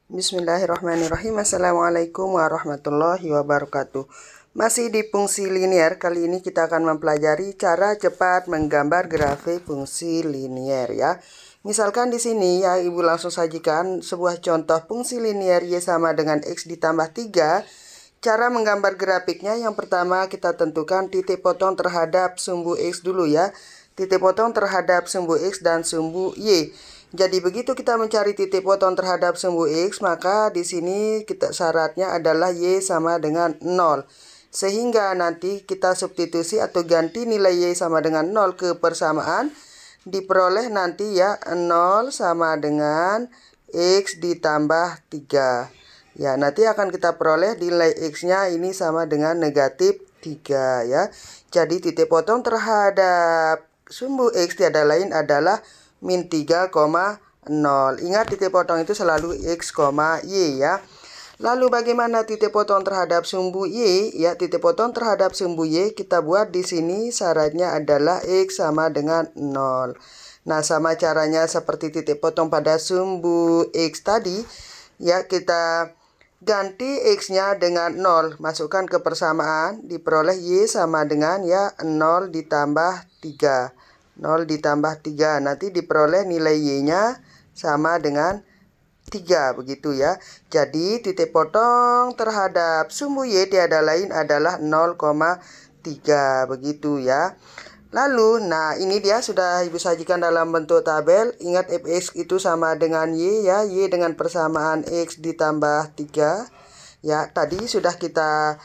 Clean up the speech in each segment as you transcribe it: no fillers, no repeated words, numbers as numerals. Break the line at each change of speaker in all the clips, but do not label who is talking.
Bismillahirrahmanirrahim. Assalamualaikum warahmatullahi wabarakatuh. Masih di fungsi linier, kali ini kita akan mempelajari cara cepat menggambar grafik fungsi linier ya. Misalkan di sini ya Ibu langsung sajikan sebuah contoh fungsi linier Y sama dengan X ditambah 3. Cara menggambar grafiknya, yang pertama kita tentukan titik potong terhadap sumbu X dulu ya. Titik potong terhadap sumbu X dan sumbu Y. Jadi begitu kita mencari titik potong terhadap sumbu X, maka di sini syaratnya adalah Y sama dengan 0. Sehingga nanti kita substitusi atau ganti nilai Y sama dengan 0 ke persamaan, diperoleh nanti ya 0 sama dengan X ditambah 3. Ya, nanti akan kita peroleh nilai X-nya ini sama dengan negatif 3 ya. Jadi titik potong terhadap sumbu X tiada lain adalah min 3,0. Ingat titik potong itu selalu X, Y ya. Lalu bagaimana titik potong terhadap sumbu Y? Ya, titik potong terhadap sumbu Y kita buat di sini syaratnya adalah X sama dengan 0. Nah, sama caranya seperti titik potong pada sumbu X tadi. Ya, kita ganti X-nya dengan 0. Masukkan ke persamaan, diperoleh Y sama dengan ya 0 ditambah 3. 0 ditambah 3, nanti diperoleh nilai Y-nya sama dengan 3, begitu ya. Jadi titik potong terhadap sumbu Y tiada lain adalah 0,3, begitu ya. Lalu, nah ini dia sudah Ibu sajikan dalam bentuk tabel. Ingat Fx itu sama dengan Y ya, Y dengan persamaan X ditambah 3. Ya, tadi sudah kita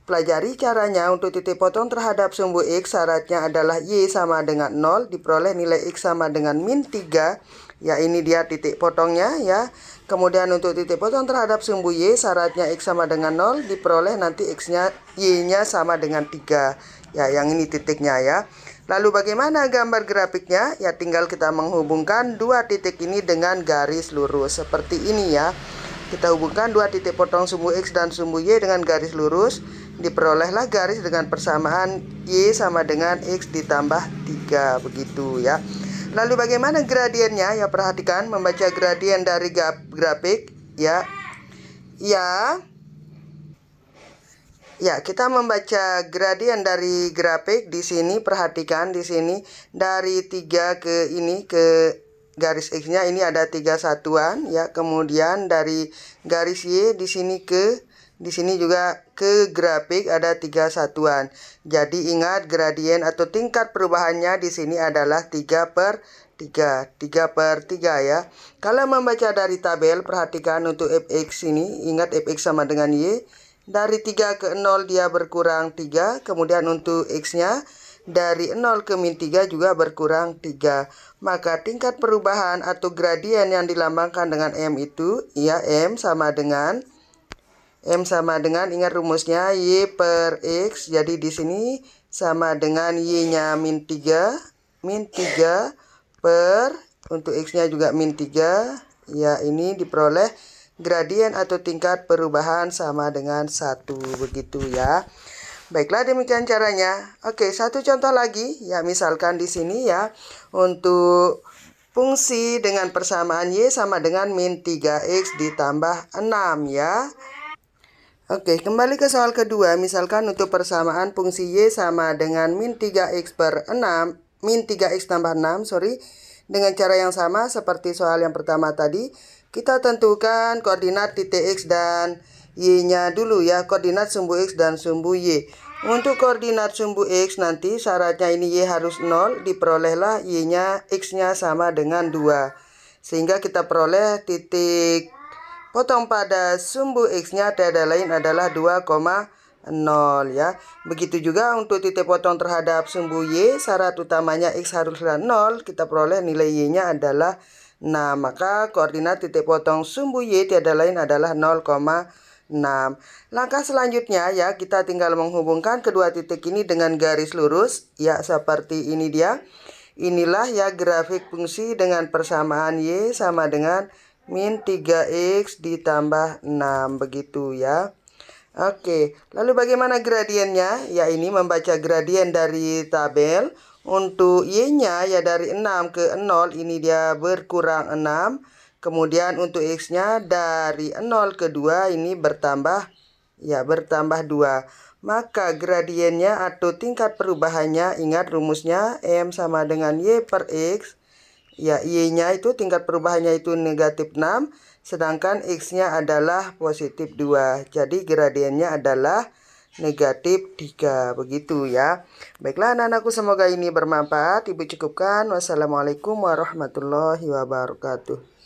pelajari caranya. Untuk titik potong terhadap sumbu X syaratnya adalah Y sama dengan 0, diperoleh nilai X sama dengan min 3. Ya, ini dia titik potongnya ya. Kemudian untuk titik potong terhadap sumbu Y syaratnya X sama dengan 0, diperoleh nanti X-nya Y-nya sama dengan 3. Ya, yang ini titiknya ya. Lalu bagaimana gambar grafiknya? Ya, tinggal kita menghubungkan dua titik ini dengan garis lurus seperti ini ya. Kita hubungkan dua titik potong sumbu X dan sumbu Y dengan garis lurus. Diperolehlah garis dengan persamaan Y sama dengan X ditambah 3, begitu ya. Lalu bagaimana gradiennya? Ya, perhatikan membaca gradien dari grafik ya. Ya, kita membaca gradien dari grafik di sini. Perhatikan di sini dari 3 ke ini ke garis X-nya ini ada 3 satuan ya. Kemudian dari garis Y di sini juga ke grafik ada 3 satuan. Jadi ingat gradien atau tingkat perubahannya di sini adalah 3/3. 3/3 ya. Kalau membaca dari tabel, perhatikan untuk Fx ini, ingat Fx sama dengan Y. Dari 3 ke 0 dia berkurang 3. Kemudian untuk X-nya dari 0 ke min 3 juga berkurang 3. Maka tingkat perubahan atau gradien yang dilambangkan dengan M itu ya M sama dengan ingat rumusnya Y per X. Jadi di sini sama dengan Y-nya min 3 per untuk X-nya juga min 3. Ya, ini diperoleh gradien atau tingkat perubahan sama dengan 1, begitu ya. Baiklah, demikian caranya. Oke, satu contoh lagi ya, misalkan di sini ya, untuk fungsi dengan persamaan Y sama dengan min 3X ditambah 6 ya. Oke, kembali ke soal kedua. Misalkan untuk persamaan fungsi Y sama dengan min 3X per 6, min 3X tambah 6, dengan cara yang sama seperti soal yang pertama tadi. Kita tentukan koordinat titik X dan Y-nya dulu ya, koordinat sumbu X dan sumbu Y. Untuk koordinat sumbu X nanti syaratnya ini Y harus 0, diperolehlah Y-nya X-nya sama dengan 2. Sehingga kita peroleh titik potong pada sumbu X-nya tiada lain adalah 2,0 ya. Begitu juga untuk titik potong terhadap sumbu Y, syarat utamanya X haruslah 0, kita peroleh nilai Y-nya adalah 6. Maka koordinat titik potong sumbu Y tiada lain adalah 0,6. Langkah selanjutnya ya, kita tinggal menghubungkan kedua titik ini dengan garis lurus ya, seperti ini dia. Inilah ya grafik fungsi dengan persamaan Y sama dengan min 3X ditambah 6, begitu ya. Oke, lalu bagaimana gradiennya? Ya, ini membaca gradien dari tabel. Untuk Y-nya ya dari 6 ke 0 ini dia berkurang 6. Kemudian untuk X-nya dari 0 ke 2 ini bertambah 2. Maka gradiennya atau tingkat perubahannya, ingat rumusnya M sama dengan Y per X. Ya, Y-nya itu tingkat perubahannya itu negatif 6, sedangkan X-nya adalah positif 2. Jadi gradiennya adalah negatif 3. Begitu ya. Baiklah anak-anakku, semoga ini bermanfaat. Ibu cukupkan. Wassalamualaikum warahmatullahi wabarakatuh.